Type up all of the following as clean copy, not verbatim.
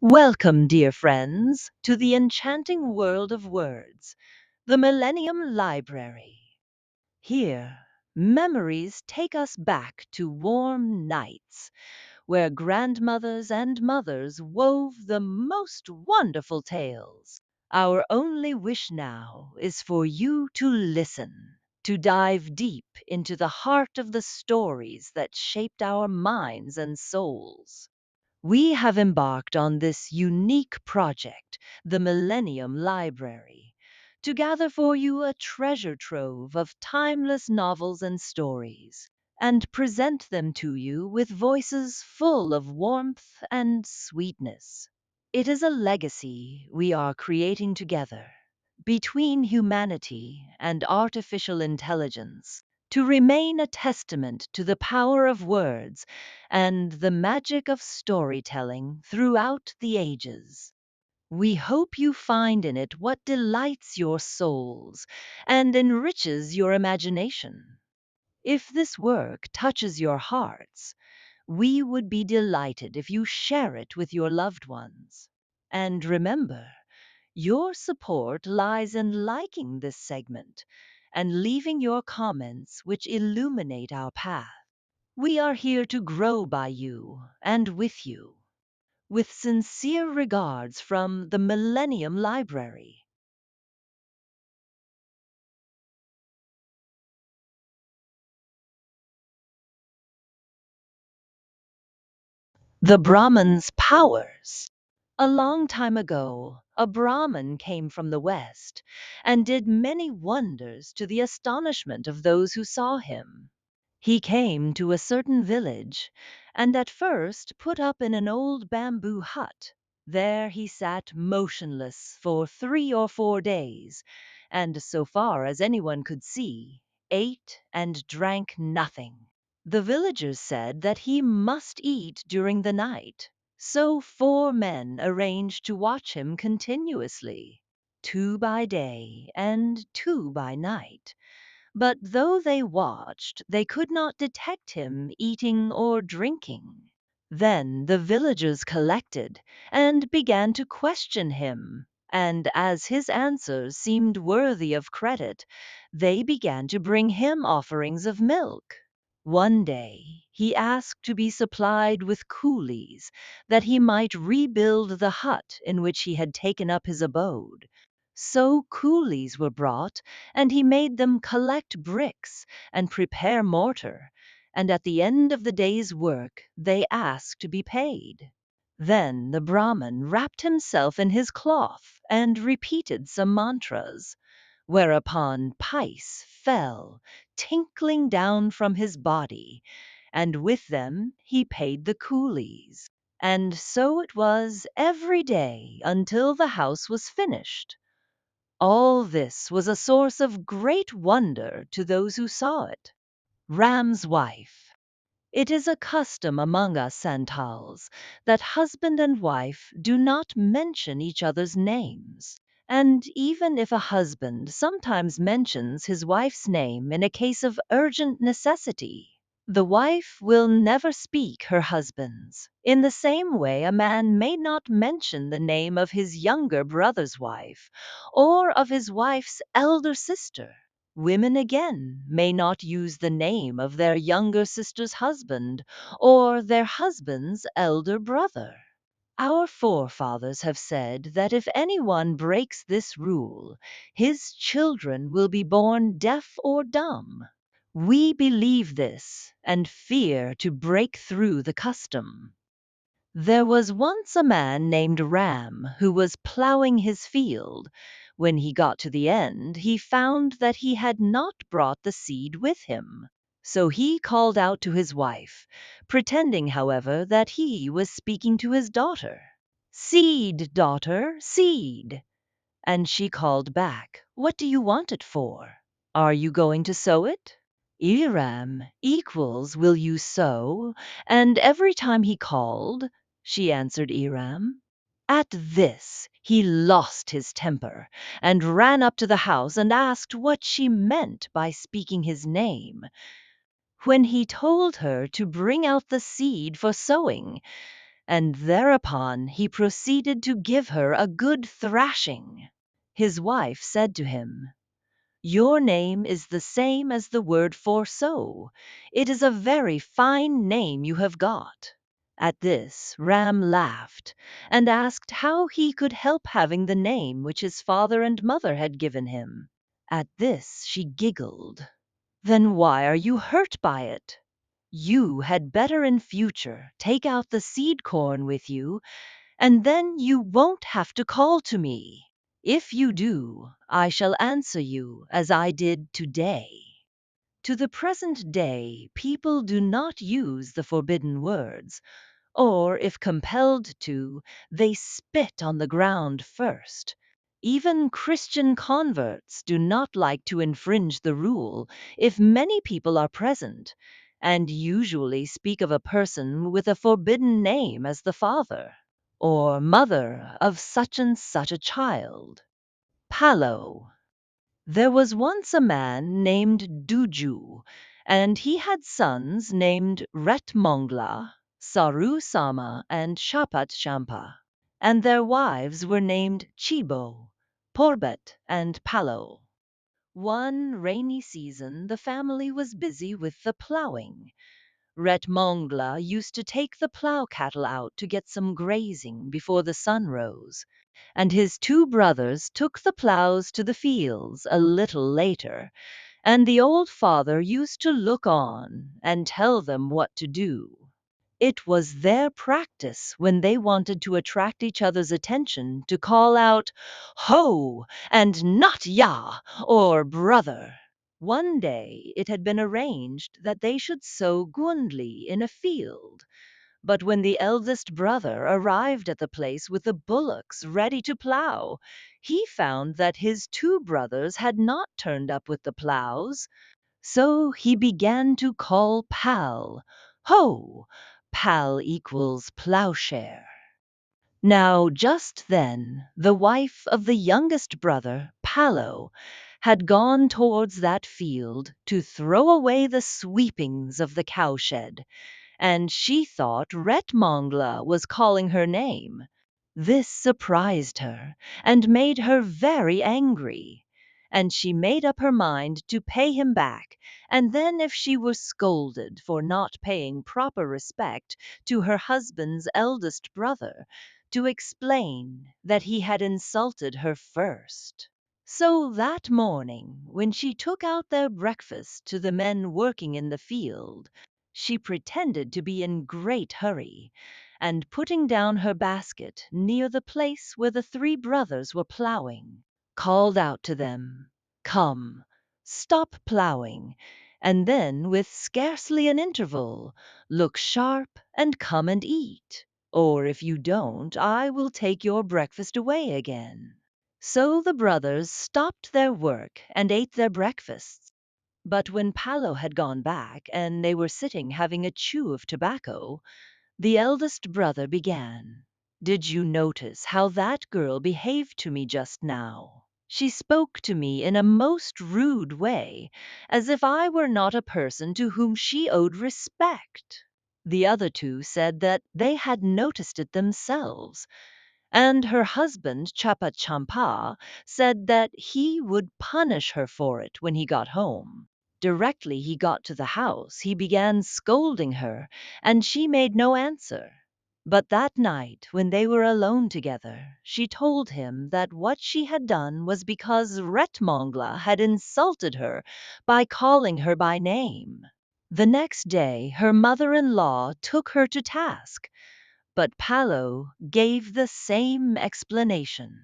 Welcome, dear friends, to the enchanting world of words, the Millennium Library. Here, memories take us back to warm nights where grandmothers and mothers wove the most wonderful tales. Our only wish now is for you to listen, to dive deep into the heart of the stories that shaped our minds and souls. We have embarked on this unique project, the Millennium Library, to gather for you a treasure trove of timeless novels and stories, and present them to you with voices full of warmth and sweetness. It is a legacy we are creating together between humanity and artificial intelligence to remain a testament to the power of words and the magic of storytelling throughout the ages. We hope you find in it what delights your souls and enriches your imagination. If this work touches your hearts, we would be delighted if you share it with your loved ones. And remember, your support lies in liking this segment and leaving your comments which illuminate our path. We are here to grow by you and with you. With sincere regards from the Millennium Library. The Brahman's powers. A long time ago, a Brahman came from the west and did many wonders to the astonishment of those who saw him. He came to a certain village, and at first put up in an old bamboo hut. There he sat motionless for 3 or 4 days, and so far as anyone could see, ate and drank nothing. The villagers said that he must eat during the night, so 4 men arranged to watch him continuously, 2 by day and 2 by night. But though they watched, they could not detect him eating or drinking. Then the villagers collected and began to question him, and as his answers seemed worthy of credit, they began to bring him offerings of milk. One day he asked to be supplied with coolies that he might rebuild the hut in which he had taken up his abode. So coolies were brought, and he made them collect bricks and prepare mortar, and at the end of the day's work they asked to be paid. Then the Brahmin wrapped himself in his cloth and repeated some mantras, whereupon pice fell, tinkling down from his body, and with them he paid the coolies. And so it was every day until the house was finished. All this was a source of great wonder to those who saw it. Ram's wife. It is a custom among us Santals that husband and wife do not mention each other's names. And even if a husband sometimes mentions his wife's name in a case of urgent necessity, the wife will never speak her husband's. In the same way, a man may not mention the name of his younger brother's wife or of his wife's elder sister. Women again may not use the name of their younger sister's husband or their husband's elder brother. Our forefathers have said that if anyone breaks this rule, his children will be born deaf or dumb. We believe this and fear to break through the custom. There was once a man named Ram who was plowing his field. When he got to the end, he found that he had not brought the seed with him. So he called out to his wife, pretending, however, that he was speaking to his daughter. Seed, daughter, seed. And she called back, what do you want it for? Are you going to sow it? Iram equals will you sow? And every time he called, she answered Iram. At this, he lost his temper and ran up to the house and asked what she meant by speaking his name. When he told her to bring out the seed for sowing, and thereupon he proceeded to give her a good thrashing. His wife said to him, "Your name is the same as the word for so. It is a very fine name you have got." At this Ram laughed, and asked how he could help having the name which his father and mother had given him. At this she giggled. "Then why are you hurt by it? You had better in future take out the seed corn with you, and then you won't have to call to me. If you do, I shall answer you as I did today." To the present day, people do not use the forbidden words, or if compelled to, they spit on the ground first. Even Christian converts do not like to infringe the rule if many people are present, and usually speak of a person with a forbidden name as the father or mother of such and such a child. Palo. There was once a man named Duju, and he had sons named Retmongla, Saru Sama, and Shapat Shampa, and their wives were named Chibo, Porbet, and Palo. One rainy season the family was busy with the plowing. Retmongla used to take the plow cattle out to get some grazing before the sun rose, and his two brothers took the plows to the fields a little later, and the old father used to look on and tell them what to do. It was their practice when they wanted to attract each other's attention to call out, "Ho!" and "Not ya!" or "Brother." One day it had been arranged that they should sow gundli in a field, but when the eldest brother arrived at the place with the bullocks ready to plow, he found that his two brothers had not turned up with the plows, so he began to call Pal. Ho! Pal equals plowshare. Now, just then, the wife of the youngest brother, Palo, had gone towards that field to throw away the sweepings of the cowshed, and she thought Retmongla was calling her name. This surprised her and made her very angry, and she made up her mind to pay him back, and then if she were scolded for not paying proper respect to her husband's eldest brother, to explain that he had insulted her first. So that morning, when she took out their breakfast to the men working in the field, she pretended to be in great hurry, and putting down her basket near the place where the three brothers were plowing, called out to them, "Come, stop plowing, and then with scarcely an interval, look sharp and come and eat, or if you don't, I will take your breakfast away again." So the brothers stopped their work and ate their breakfasts. But when Palo had gone back, and they were sitting having a chew of tobacco, the eldest brother began, "Did you notice how that girl behaved to me just now? She spoke to me in a most rude way, as if I were not a person to whom she owed respect." The other two said that they had noticed it themselves, and her husband Chapachampa said that he would punish her for it when he got home. Directly he got to the house, he began scolding her, and she made no answer. But that night, when they were alone together, she told him that what she had done was because Retmongla had insulted her by calling her by name. The next day, her mother-in-law took her to task, but Palo gave the same explanation.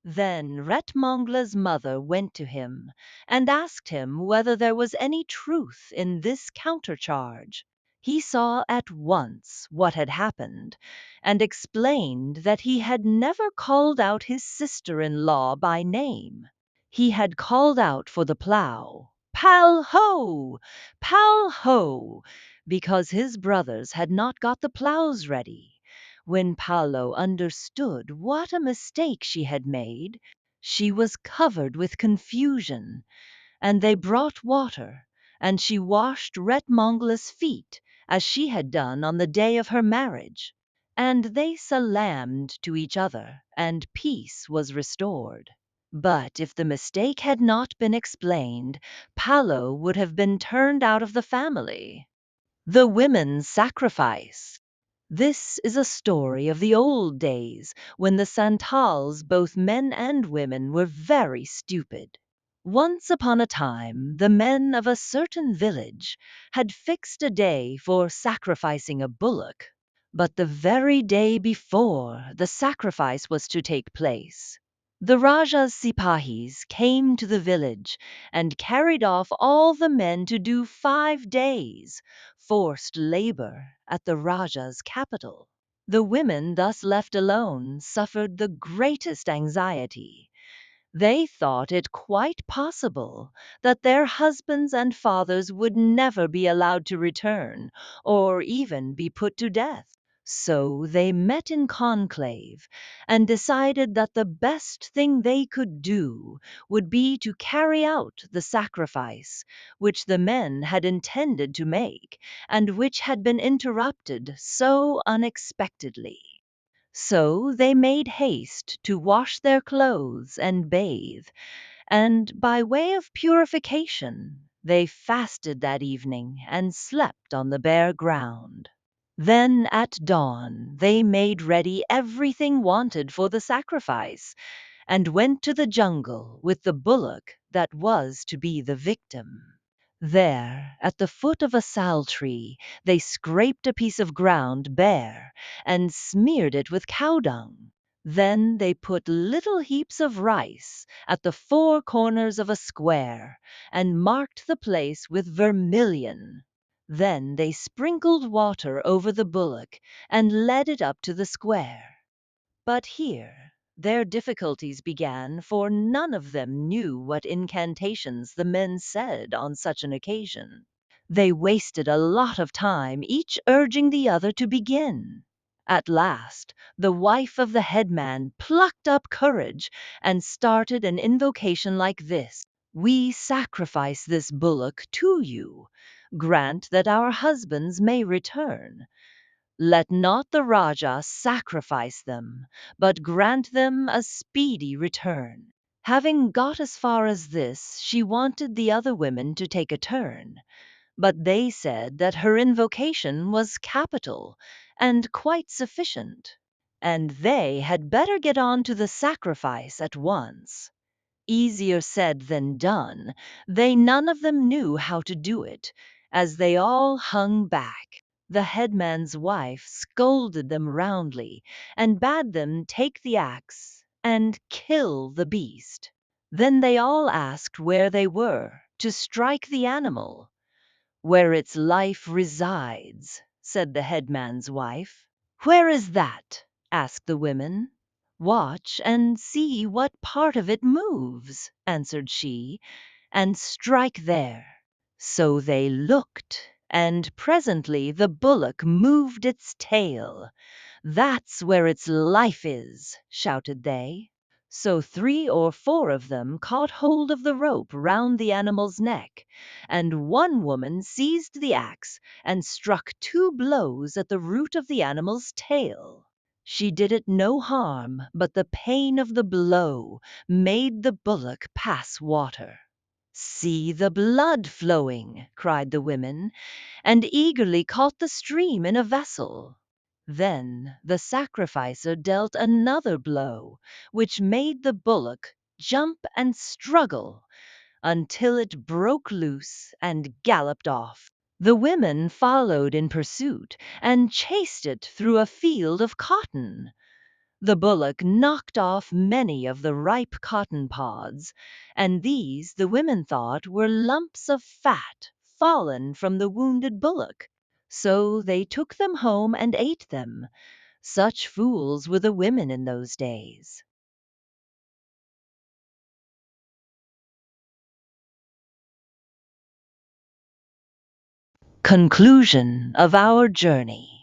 Then Retmongla's mother went to him and asked him whether there was any truth in this countercharge. He saw at once what had happened, and explained that he had never called out his sister-in-law by name. He had called out for the plow, "Pal ho! Pal ho!" because his brothers had not got the plows ready. When Paolo understood what a mistake she had made, she was covered with confusion, and they brought water, and she washed Retmongla's feet, as she had done on the day of her marriage. and they salaamed to each other, and peace was restored. But if the mistake had not been explained, Palo would have been turned out of the family. The women's sacrifice. This is a story of the old days when the Santals, both men and women, were very stupid. Once upon a time, the men of a certain village had fixed a day for sacrificing a bullock. But the very day before the sacrifice was to take place, the Raja's Sipahis came to the village and carried off all the men to do 5 days forced labor at the Raja's capital. The women, thus left alone, suffered the greatest anxiety. They thought it quite possible that their husbands and fathers would never be allowed to return, or even be put to death. So they met in conclave and decided that the best thing they could do would be to carry out the sacrifice which the men had intended to make and which had been interrupted so unexpectedly. So they made haste to wash their clothes and bathe, and by way of purification, they fasted that evening and slept on the bare ground. Then at dawn they made ready everything wanted for the sacrifice, and went to the jungle with the bullock that was to be the victim. There, at the foot of a sal tree, they scraped a piece of ground bare and smeared it with cow dung. Then they put little heaps of rice at the four corners of a square and marked the place with vermilion. Then they sprinkled water over the bullock and led it up to the square. But here their difficulties began, for none of them knew what incantations the men said on such an occasion. They wasted a lot of time, each urging the other to begin. At last, the wife of the headman plucked up courage and started an invocation like this: "We sacrifice this bullock to you. Grant that our husbands may return. Let not the Raja sacrifice them, but grant them a speedy return." Having got as far as this, she wanted the other women to take a turn, but they said that her invocation was capital and quite sufficient, and they had better get on to the sacrifice at once. Easier said than done. They none of them knew how to do it, as they all hung back. The headman's wife scolded them roundly and bade them take the axe and kill the beast. Then they all asked where they were to strike the animal. "Where its life resides," said the headman's wife. "Where is that?" asked the women. "Watch and see what part of it moves," answered she, "and strike there." So they looked, and presently the bullock moved its tail. "That's where its life is," shouted they. So 3 or 4 of them caught hold of the rope round the animal's neck, and one woman seized the axe and struck 2 blows at the root of the animal's tail. She did it no harm, but the pain of the blow made the bullock pass water. "See the blood flowing!" cried the women, and eagerly caught the stream in a vessel. Then the sacrificer dealt another blow, which made the bullock jump and struggle until it broke loose and galloped off. The women followed in pursuit and chased it through a field of cotton. The bullock knocked off many of the ripe cotton pods, and these the women thought were lumps of fat fallen from the wounded bullock. So they took them home and ate them. Such fools were the women in those days. Conclusion of our journey.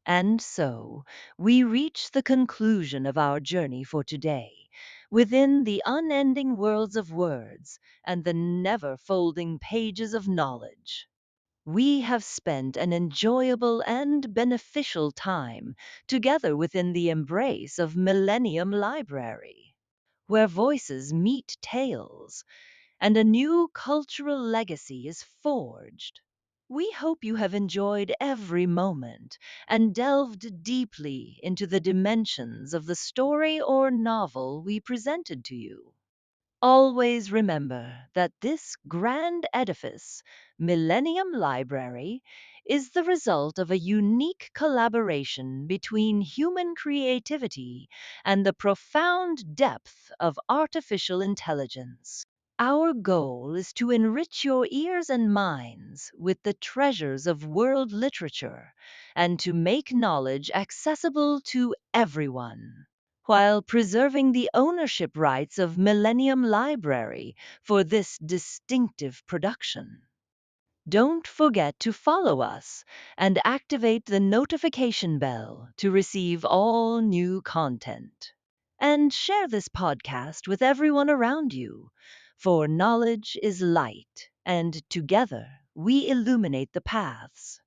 And so we reach the conclusion of our journey for today, within the unending worlds of words and the never folding pages of knowledge. We have spent an enjoyable and beneficial time together within the embrace of Millennium Library, where voices meet tales and a new cultural legacy is forged. We hope you have enjoyed every moment and delved deeply into the dimensions of the story or novel we presented to you. Always remember that this grand edifice, Millennium Library, is the result of a unique collaboration between human creativity and the profound depth of artificial intelligence. Our goal is to enrich your ears and minds with the treasures of world literature and to make knowledge accessible to everyone, while preserving the ownership rights of Millennium Library for this distinctive production. Don't forget to follow us and activate the notification bell to receive all new content. And share this podcast with everyone around you, for knowledge is light, and together we illuminate the paths.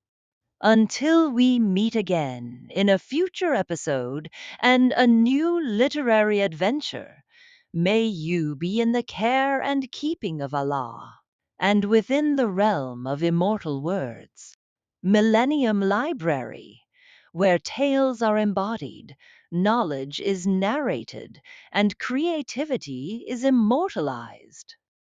Until we meet again in a future episode and a new literary adventure, may you be in the care and keeping of Allah, and within the realm of immortal words. Millennium Library, where tales are embodied, knowledge is narrated, and creativity is immortalized.